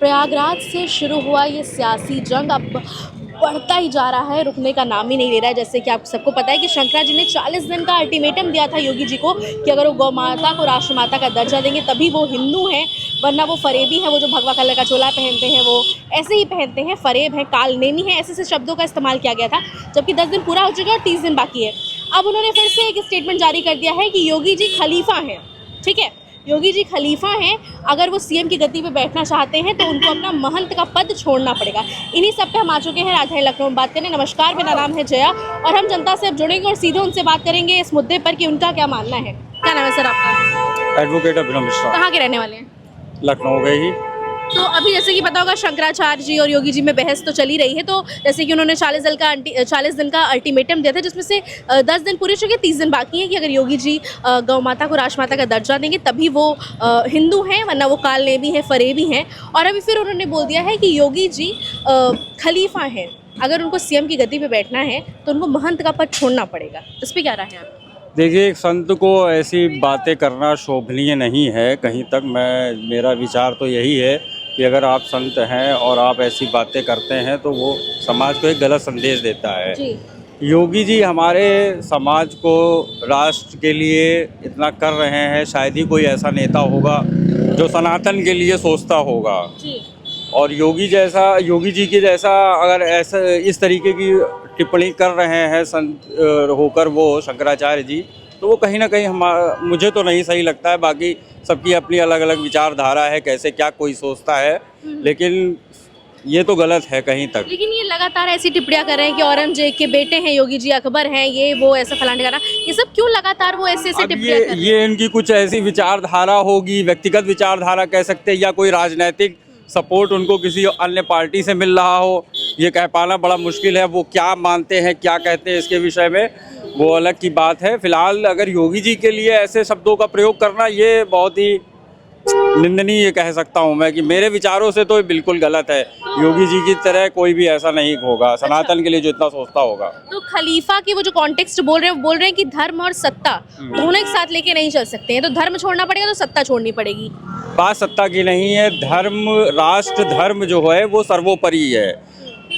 प्रयागराज से शुरू हुआ ये सियासी जंग अब बढ़ता ही जा रहा है, रुकने का नाम ही नहीं ले रहा है। जैसे कि आप सबको पता है कि शंकराजी ने 40 दिन का अल्टीमेटम दिया था योगी जी को कि अगर वो गौ माता को राष्ट्रमाता का दर्जा देंगे तभी वो हिंदू हैं, वरना वो फरेबी हैं। वो जो भगवा कलर का चोला पहनते हैं वो ऐसे ही पहनते हैं, फरेब है, कालनेमी है, ऐसे शब्दों का इस्तेमाल किया गया था। जबकि 10 दिन पूरा हो चुका है और 30 दिन बाकी है। अब उन्होंने फिर से एक स्टेटमेंट जारी कर दिया है कि योगी जी खलीफा हैं। ठीक है, योगी जी खलीफा हैं, अगर वो सीएम की गद्दी पे बैठना चाहते हैं तो उनको अपना महंत का पद छोड़ना पड़ेगा। इन्हीं सब पे हम आ चुके हैं राजधानी लखनऊ में बात करने। नमस्कार, मेरा नाम है जया और हम जनता से अब जुड़ेंगे और सीधे उनसे बात करेंगे इस मुद्दे पर कि उनका क्या मानना है। क्या नाम है सर आपका? एडवोकेट अभिनव मिश्रा। कहाँ के रहने वाले हैं? लखनऊ गए ही। तो अभी जैसे कि पता होगा शंकराचार्य जी और योगी जी में बहस तो चली रही है। तो जैसे कि उन्होंने 40 दिन का अल्टीमेटम दिया था, जिसमें से 10 दिन पूरे चुके, 30 दिन बाकी हैं कि अगर योगी जी गौ माता को राष्ट्रमाता का दर्जा देंगे तभी वो हिंदू हैं, वरना वो कालनेमी हैं, फरेबी हैं। और अभी फिर उन्होंने बोल दिया है कि योगी जी खलीफा हैं, अगर उनको सीएम की गद्दी पे बैठना है तो उनको महंत का पद छोड़ना पड़ेगा। इस पर क्या राय है आप? देखिए, एक संत को ऐसी बातें करना शोभनीय नहीं है कहीं तक। मेरा विचार तो यही है कि अगर आप संत हैं और आप ऐसी बातें करते हैं तो वो समाज को एक गलत संदेश देता है जी। योगी जी हमारे समाज को, राष्ट्र के लिए इतना कर रहे हैं, शायद ही कोई ऐसा नेता होगा जो सनातन के लिए सोचता होगा। जी। और योगी जी के जैसा अगर ऐसा इस तरीके की टिप्पणी कर रहे हैं संत होकर वो शंकराचार्य जी, तो वो कहीं ना कहीं मुझे तो नहीं सही लगता है। बाकी सबकी अपनी अलग अलग विचारधारा है, कैसे क्या कोई सोचता है, लेकिन ये तो गलत है कहीं तक। लेकिन ये लगातार ऐसी टिप्पणियां कर रहे हैं कि औरंगजेब के बेटे हैं योगी जी, अकबर हैं, ये वो ऐसा फलाने का, ये सब क्यों लगातार वो ऐसे टिप्पणियां कर रहे हैं? ये इनकी कुछ ऐसी विचारधारा होगी, व्यक्तिगत विचारधारा कह सकते हैं, या कोई राजनीतिक सपोर्ट उनको किसी अन्य पार्टी से मिल रहा हो। ये कह पाना बड़ा मुश्किल है। वो क्या मानते हैं, क्या कहते हैं, इसके विषय में वो अलग की बात है। फिलहाल अगर योगी जी के लिए ऐसे शब्दों का प्रयोग करना, ये बहुत ही निंदनीय कह सकता हूं मैं, कि मेरे विचारों से तो ये बिल्कुल गलत है। योगी जी की तरह कोई भी ऐसा नहीं होगा सनातन के लिए जो इतना सोचता होगा। तो खलीफा की वो जो कॉन्टेक्स्ट बोल रहे हैं, वो बोल रहे हैं कि धर्म और सत्ता दोनों एक साथ लेके नहीं चल सकते हैं, तो धर्म छोड़ना पड़ेगा तो सत्ता छोड़नी पड़ेगी। बात सत्ता की नहीं है, धर्म, राष्ट्र धर्म जो है वो सर्वोपरि है।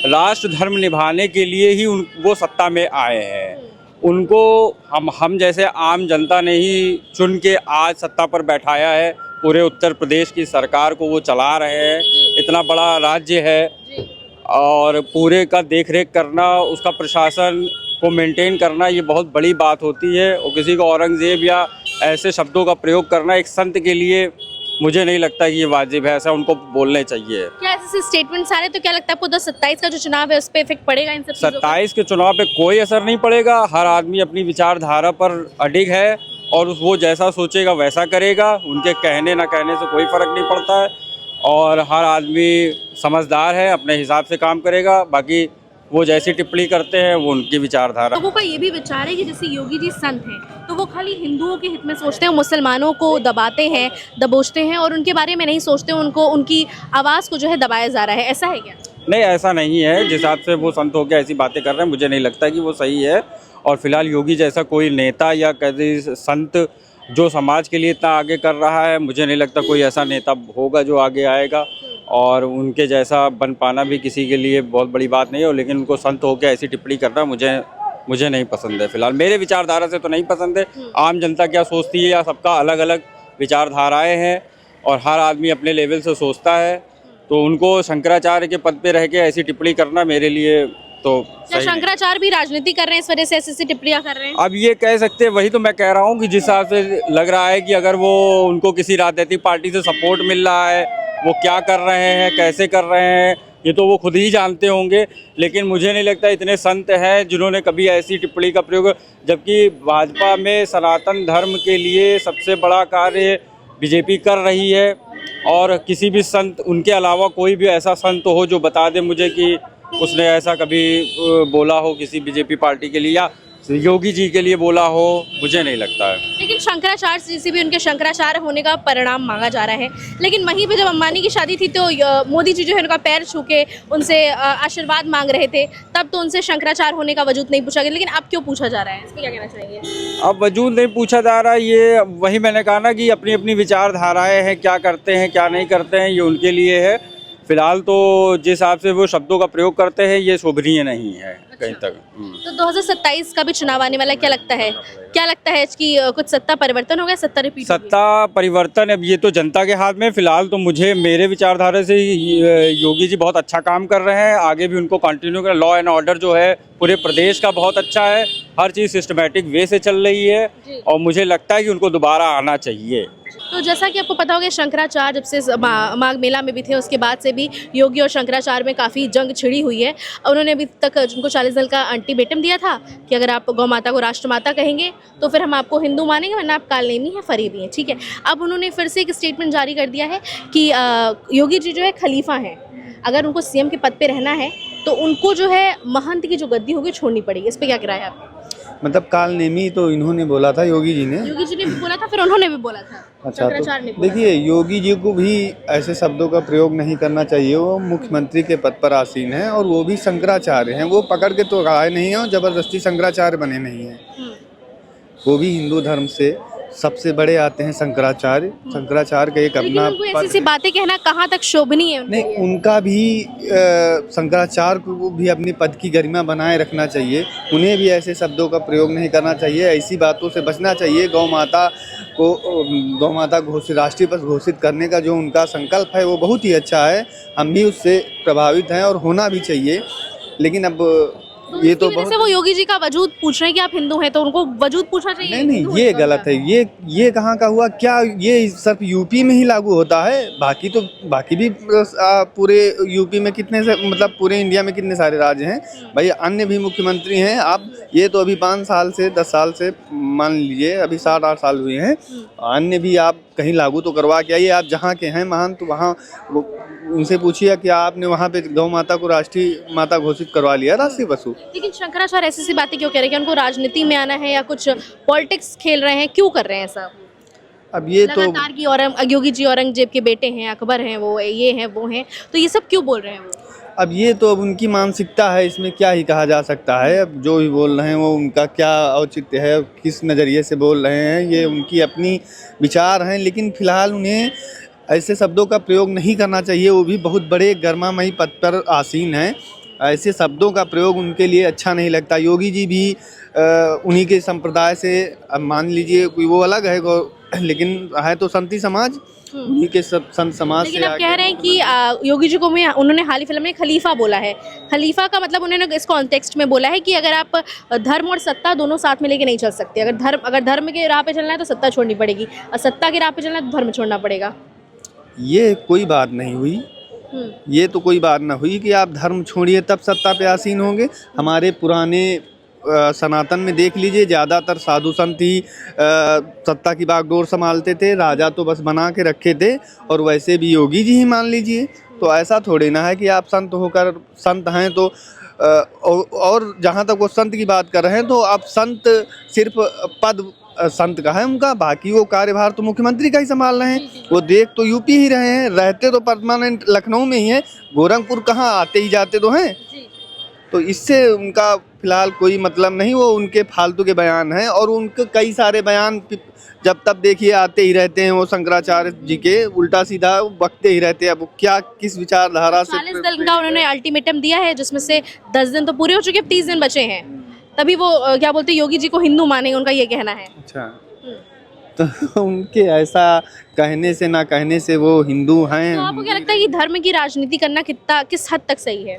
राष्ट्र धर्म निभाने के लिए ही वो सत्ता में आए हैं। उनको हम जैसे आम जनता ने ही चुन के आज सत्ता पर बैठाया है। पूरे उत्तर प्रदेश की सरकार को वो चला रहे हैं। इतना बड़ा राज्य है और पूरे का देखरेख करना, उसका प्रशासन को मेंटेन करना, ये बहुत बड़ी बात होती है। और किसी को औरंगजेब या ऐसे शब्दों का प्रयोग करना एक संत के लिए मुझे नहीं लगता कि ये वाजिब है, ऐसा उनको बोलने चाहिए। क्या ऐसे स्टेटमेंट्स आ रहे हैं तो क्या लगता है आपको 2027 का जो चुनाव है उस पर इफेक्ट पड़ेगा इन सब चीजों का? 27 के चुनाव पे कोई असर नहीं पड़ेगा। हर आदमी अपनी विचारधारा पर अडिग है और वो जैसा सोचेगा वैसा करेगा। उनके कहने ना कहने से कोई फर्क नहीं पड़ता है और हर आदमी समझदार है, अपने हिसाब से काम करेगा। बाकी वो जैसी टिप्पणी करते हैं वो उनकी विचारधारा। लोगों का ये भी विचार है कि जैसे योगी जी संत हैं तो वो खाली हिंदुओं के हित में सोचते हैं, मुसलमानों को दबाते हैं, दबोचते हैं और उनके बारे में नहीं सोचते, उनको उनकी आवाज़ को जो है दबाया जा रहा है। ऐसा है क्या? नहीं, ऐसा नहीं है। जिस हिसाब से वो संत होकर ऐसी बातें कर रहे हैं, मुझे नहीं लगता कि वो सही है। और फिलहाल योगी जैसा कोई नेता या कभी संत जो समाज के लिए इतना आगे कर रहा है, मुझे नहीं लगता कोई ऐसा नेता होगा जो आगे आएगा। और उनके जैसा बन पाना भी किसी के लिए बहुत बड़ी बात नहीं हो, लेकिन उनको संत होकर ऐसी टिप्पणी करना मुझे नहीं पसंद है। फिलहाल मेरे विचारधारा से तो नहीं पसंद है। आम जनता क्या सोचती है, या सबका अलग अलग विचारधाराएं हैं और हर आदमी अपने लेवल से सोचता है। तो उनको शंकराचार्य के पद पे रह के ऐसी टिप्पणी करना मेरे लिए तो क्या शंकराचार्य भी राजनीति कर रहे हैं, इस वजह से ऐसी टिप्पणियां कर रहे हैं? अब ये कह सकते हैं, वही तो मैं कह रहा हूँ कि जिस हिसाब से लग रहा है कि अगर वो उनको किसी राजनीतिक पार्टी से सपोर्ट मिल रहा है, वो क्या कर रहे हैं, कैसे कर रहे हैं, ये तो वो खुद ही जानते होंगे। लेकिन मुझे नहीं लगता इतने संत हैं जिन्होंने कभी ऐसी टिप्पणी का प्रयोग, जबकि भाजपा में सनातन धर्म के लिए सबसे बड़ा कार्य बीजेपी कर रही है। और किसी भी संत, उनके अलावा कोई भी ऐसा संत हो जो बता दे मुझे कि उसने ऐसा कभी बोला हो किसी बीजेपी पार्टी के लिए या योगी जी के लिए बोला हो, मुझे नहीं लगता है। लेकिन शंकराचार्य जी से भी उनके शंकराचार्य होने का परिणाम मांगा जा रहा है। लेकिन वहीं पे जब अंबानी की शादी थी तो मोदी जी जो है उनका पैर छू के उनसे आशीर्वाद मांग रहे थे, तब तो उनसे शंकराचार्य होने का वजूद नहीं पूछा गया। लेकिन अब क्यों पूछा जा रहा है, इस पर क्या कहना चाहेंगे? अब वजूद नहीं पूछा जा रहा, ये वही मैंने कहा ना कि अपनी अपनी विचारधाराएं हैं, क्या करते हैं क्या नहीं करते हैं ये उनके लिए है। फिलहाल तो जिस हिसाब से वो शब्दों का प्रयोग करते हैं ये शोभनीय नहीं है कहीं तक। तो 2027 का भी चुनाव आने वाला है, क्या लगता है? क्या लगता है कि कुछ सत्ता परिवर्तन होगा, सत्ता रिपीट होगी? सत्ता परिवर्तन अब ये तो जनता के हाथ में। फिलहाल तो मुझे मेरे विचारधारा से योगी जी बहुत अच्छा काम कर रहे हैं, आगे भी उनको कंटिन्यू कर। लॉ एंड ऑर्डर जो है पूरे प्रदेश का बहुत अच्छा है, हर चीज़ सिस्टमेटिक वे से चल रही है और मुझे लगता है कि उनको दोबारा आना चाहिए। तो जैसा कि आपको पता होगा शंकराचार्य जब से माघ मेला में भी थे उसके बाद से भी योगी और शंकराचार्य में काफ़ी जंग छिड़ी हुई है। उन्होंने अभी तक उनको 40 दिन का अल्टीमेटम दिया था कि अगर आप गौ माता को राष्ट्रमाता कहेंगे तो फिर हम आपको हिंदू मानेंगे, वरना आप कालनेमी हैं, फरेबी हैं, ठीक है। अब उन्होंने फिर से एक स्टेटमेंट जारी कर दिया है कि योगी जी जो है खलीफा हैं, अगर उनको सीएम के पद पे रहना है तो उनको जो है महंत की जो गद्दी होगी छोड़नी पड़ेगी। इस पर क्या किराया है आपका? मतलब कालनेमी तो इन्होंने बोला था, योगी जी ने भी बोला था, फिर उन्होंने भी बोला था। अच्छा, शंकराचार्य ने तो बोला देखिए योगी जी को भी ऐसे शब्दों का प्रयोग नहीं करना चाहिए। वो मुख्यमंत्री के पद पर आसीन हैं और वो भी शंकराचार्य हैं। वो पकड़ के तो आए नहीं हैं और जबरदस्ती शंकराचार्य बने नहीं हैं। वो भी हिंदू धर्म से सबसे बड़े आते हैं शंकराचार्य। शंकराचार्य का एक लेकिन अपना उनको ऐसी बातें कहना कहाँ तक शोभनीय है? नहीं, उनका भी शंकराचार्य को भी अपनी पद की गरिमा बनाए रखना चाहिए। उन्हें भी ऐसे शब्दों का प्रयोग नहीं करना चाहिए, ऐसी बातों से बचना चाहिए। गौ माता घोषित राष्ट्रीय पशु घोषित करने का जो उनका संकल्प है वो बहुत ही अच्छा है। हम भी उससे प्रभावित हैं और होना भी चाहिए। लेकिन अब ये तो बहुत से वो योगी जी का वजूद पूछ रहे हैं कि आप हिंदू हैं, तो उनको वजूद पूछना चाहिए। नहीं, ये गलत है। ये कहाँ का हुआ? क्या ये सिर्फ यूपी में ही लागू होता है? बाकी भी पूरे यूपी में कितने से, मतलब पूरे इंडिया में कितने सारे राज्य हैं भाई, अन्य भी मुख्यमंत्री हैं। आप ये तो अभी 5 साल से 10 साल से मान लीजिए, अभी 7-8 साल हुए हैं, अन्य भी आप कहीं लागू तो करवा के आइए। आप जहाँ के हैं महान, तो वहाँ उनसे पूछिए कि आपने वहाँ पे गौ माता को राष्ट्रीय माता घोषित करवा लिया, राष्ट्रीय पशु। लेकिन शंकराचार्य ऐसी बातें क्यों कह रहे हैं कि उनको राजनीति में आना है या कुछ पॉलिटिक्स खेल रहे हैं? क्यों कर रहे हैं ऐसा? अब ये तो लगातार की योगी जी औरंगजेब के बेटे हैं, अकबर हैं, वो ये हैं वो हैं, तो ये सब क्यों बोल रहे हैं वो? अब ये तो अब उनकी मानसिकता है, इसमें क्या ही कहा जा सकता है। अब जो भी बोल रहे हैं वो उनका क्या औचित्य है, किस नज़रिए से बोल रहे हैं, ये उनकी अपनी विचार हैं। लेकिन फिलहाल उन्हें ऐसे शब्दों का प्रयोग नहीं करना चाहिए। वो भी बहुत बड़े गरिमामयी पद पर आसीन हैं, ऐसे शब्दों का प्रयोग उनके लिए अच्छा नहीं लगता। योगी जी भी उन्हीं के संप्रदाय से, अब मान लीजिए कोई वो अलग है, लेकिन है तो संती समाज, उन्हीं के सब संत समाज से। लेकिन आप कह रहे हैं कि योगी जी को उन्होंने हाल ही फिल्म में खलीफा बोला है। खलीफा का मतलब उन्होंने इस कॉन्टेक्स्ट में बोला है कि अगर आप धर्म और सत्ता दोनों साथ में लेके नहीं चल सकते। अगर धर्म के राह पे चलना है तो सत्ता छोड़नी पड़ेगी, और सत्ता के राह पे चलना है तो धर्म छोड़ना पड़ेगा। ये कोई बात नहीं हुई। ये तो कोई बात ना हुई कि आप धर्म छोड़िए तब सत्ता पे आसीन होंगे। हमारे पुराने सनातन में देख लीजिए, ज़्यादातर साधु संत ही सत्ता की बागडोर संभालते थे, राजा तो बस बना के रखे थे। और वैसे भी योगी जी ही मान लीजिए, तो ऐसा थोड़े ना है कि आप संत होकर संत हैं तो और जहाँ तक वो संत की बात कर रहे हैं, तो आप संत सिर्फ पद संत का है उनका, बाकी वो कार्यभार तो मुख्यमंत्री का ही संभाल रहे हैं। वो देख तो यूपी ही रहे हैं, रहते तो परमानेंट लखनऊ में ही हैं, गोरखपुर कहाँ आते ही जाते तो हैं। तो इससे उनका फिलहाल कोई मतलब नहीं, वो उनके फालतू के बयान हैं। और उनके कई सारे बयान जब तब देखिए आते ही रहते हैं, वो शंकराचार्य जी के उल्टा सीधा बकते ही रहते हैं। अब क्या किस विचारधारा से 40 दिन का उन्होंने अल्टीमेटम दिया है, जिसमें से 10 दिन तो पूरे हो चुके, 30 दिन बचे हैं। तभी वो क्या बोलते हैं, योगी जी को हिंदू मानेंगे, उनका ये कहना है। अच्छा, तो उनके ऐसा कहने से ना कहने से वो हिंदू हैं। तो आपको क्या लगता है कि धर्म की राजनीति करना किस हद तक सही है?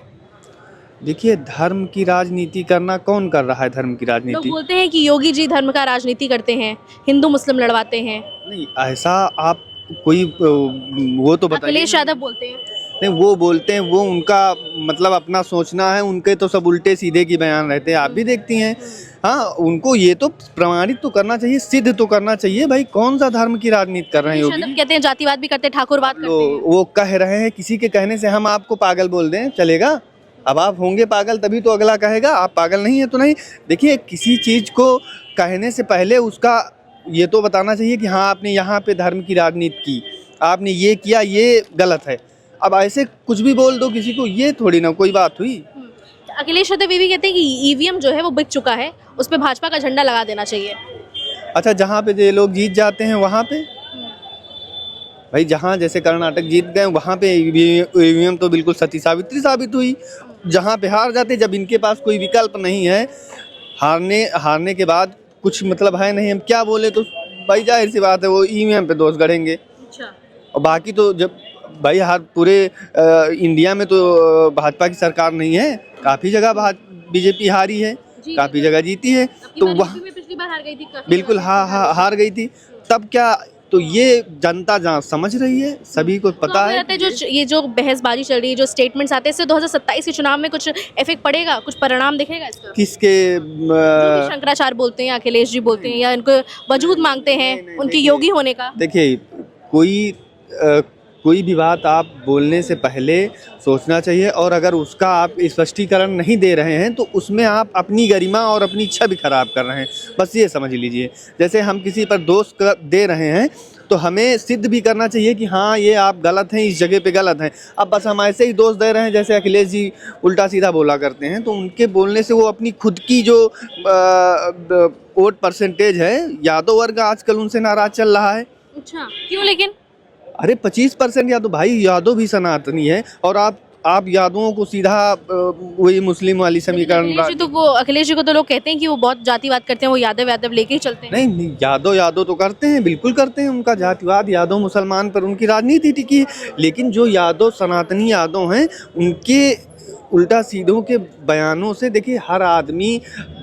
देखिए, धर्म की राजनीति करना कौन कर रहा है? धर्म की लोग राजनीति बोलते हैं कि योगी जी धर्म का राजनीति करते हैं, हिंदू मुस्लिम लड़वाते हैं। नहीं, ऐसा आप कोई वो तो बताइए। अखिलेश यादव बोलते हैं। नहीं, वो बोलते हैं, वो उनका मतलब अपना सोचना है। उनके तो सब उल्टे सीधे की बयान रहते हैं, आप भी देखती हैं। हाँ, उनको ये तो प्रमाणित तो करना चाहिए, सिद्ध तो करना चाहिए भाई, कौन सा धर्म की राजनीति कर रहे हैं योगी। कहते हैं जातिवाद भी करते हैं, ठाकुरवाद करते हैं। वो कह रहे हैं, किसी के कहने से हम आपको पागल बोल दें चलेगा? अब आप होंगे पागल तभी तो अगला कहेगा। आप पागल नहीं है तो नहीं। देखिए, किसी चीज़ को कहने से पहले उसका ये तो बताना चाहिए कि हाँ, आपने यहाँ पे धर्म की राजनीति की, आपने ये किया, ये गलत है। अब ऐसे कुछ भी बोल दो किसी को, ये थोड़ी ना कोई बात हुई। अखिलेश यादव ये भी कहते हैं कि ईवीएम जो है वो बिक चुका है, उस पर भाजपा का झंडा लगा देना चाहिए। अच्छा, जहाँ पे ये लोग जीत जाते हैं वहाँ पे भाई जहाँ जैसे कर्नाटक जीत गए वहाँ पे ईवीएम तो बिल्कुल सती सावित्री साबित हुई। जहाँ पे हार जाते, जब इनके पास कोई विकल्प नहीं है, हारने के बाद कुछ मतलब है नहीं, हम क्या बोले, तो भाई जाहिर सी बात है वो ईवीएम पे दोष गढ़ेंगे। अच्छा। और बाकी तो जब भाई पूरे इंडिया में तो भाजपा की सरकार नहीं है, काफ़ी जगह बीजेपी हारी है, काफ़ी जगह जीती है, तो वहाँ पिछली बार हार गई थी बिल्कुल हार गई थी। तब क्या, तो ये जनता जहाँ समझ रही है, सभी को पता है। जो ये जो बहसबाजी चल रही है, जो स्टेटमेंट्स आते हैं, इससे 2027 के चुनाव में कुछ इफेक्ट पड़ेगा, कुछ परिणाम दिखेगा इसका? किसके जो भी शंकराचार्य बोलते हैं, अखिलेश जी बोलते हैं, या इनको वजूद मांगते हैं उनकी योगी होने का? देखिए, कोई भी बात आप बोलने से पहले सोचना चाहिए, और अगर उसका आप स्पष्टीकरण नहीं दे रहे हैं तो उसमें आप अपनी गरिमा और अपनी इच्छा भी खराब कर रहे हैं, बस ये समझ लीजिए। जैसे हम किसी पर दोष दे रहे हैं तो हमें सिद्ध भी करना चाहिए कि हाँ ये आप गलत हैं, इस जगह पे गलत हैं। अब बस हम ऐसे ही दोष दे रहे हैं, जैसे अखिलेश जी उल्टा सीधा बोला करते हैं, तो उनके बोलने से वो अपनी खुद की जो वोट परसेंटेज है, यादव वर्ग आजकल उनसे नाराज चल रहा है। अच्छा, क्यों? लेकिन अरे 25% यादव, भाई यादव भी सनातनी है, और आप यादवों को सीधा वही मुस्लिम वाली समीकरण। अखिलेश जी को तो लोग कहते हैं कि वो बहुत जातिवाद करते हैं, वो यादव लेके ही चलते हैं। नहीं, यादव तो करते हैं, बिल्कुल करते हैं, उनका जातिवाद, यादव मुसलमान पर उनकी राजनीति टिकी है। लेकिन जो यादव सनातनी यादव हैं, उनके उल्टा सीधों के बयानों से देखिए, हर आदमी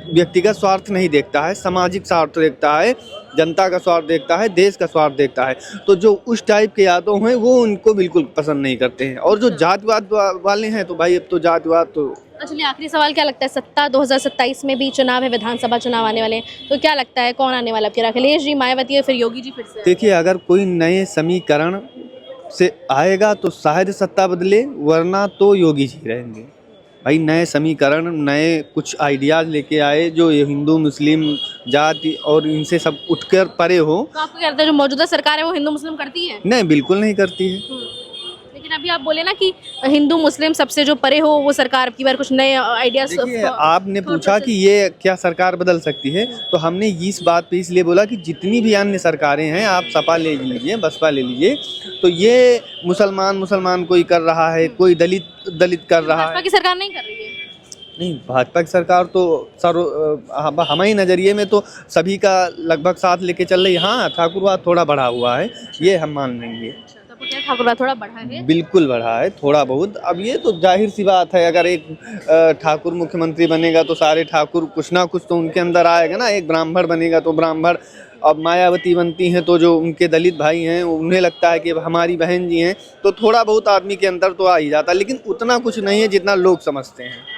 व्यक्तिगत स्वार्थ नहीं देखता है, सामाजिक स्वार्थ देखता है, जनता का स्वार्थ देखता है, देश का स्वार्थ देखता है। तो जो उस टाइप के यादव हैं वो उनको बिल्कुल पसंद नहीं करते हैं, और जो जातिवाद वाले हैं तो भाई अब तो जातिवाद तो। चलिए, आखिरी सवाल, क्या लगता है, सत्ता 2027 में भी चुनाव है, विधानसभा चुनाव आने वाले हैं, तो क्या लगता है कौन आने वाला? फिर अखिलेश जी, मायावती, या फिर योगी जी फिर से? देखिए, अगर कोई नए समीकरण से आएगा तो शायद सत्ता बदले, वरना तो योगी जी रहेंगे। भाई नए समीकरण, नए कुछ आइडियाज़ लेके आए जो ये हिंदू मुस्लिम जाति और इनसे सब उठकर परे हो। तो आपको क्या लगता है जो मौजूदा सरकार है वो हिंदू मुस्लिम करती है? नहीं, बिल्कुल नहीं करती है। लेकिन अभी आप बोले ना कि हिंदू मुस्लिम सबसे जो परे हो वो सरकार की बार कुछ नए आइडियाज। आपने पूछा कि ये क्या सरकार बदल सकती है, तो हमने इस बात पे इसलिए बोला कि जितनी भी अन्य सरकारें हैं, आप सपा ले लीजिए, बसपा ले लीजिए, तो ये मुसलमान कोई कर रहा है, कोई दलित कर रहा है। भाजपा की सरकार नहीं कर रही है? नहीं, भाजपा की सरकार तो हमारे नज़रिए में तो सभी का लगभग साथ लेके चल रही है। हाँ, ठाकुरवाद थोड़ा बढ़ा हुआ है, ये हम मान लेंगे। ठाकुरवाद थोड़ा बढ़ा है, बिल्कुल बढ़ा है, थोड़ा बहुत। अब ये तो जाहिर सी बात है, अगर एक ठाकुर मुख्यमंत्री बनेगा तो सारे ठाकुर कुछ ना कुछ तो उनके अंदर आएगा ना। एक ब्राह्मण बनेगा तो ब्राह्मण, अब मायावती बनती हैं तो जो उनके दलित भाई हैं उन्हें लगता है कि हमारी बहन जी हैं, तो थोड़ा बहुत आदमी के अंदर तो आ ही जाता है, लेकिन उतना कुछ नहीं है जितना लोग समझते हैं।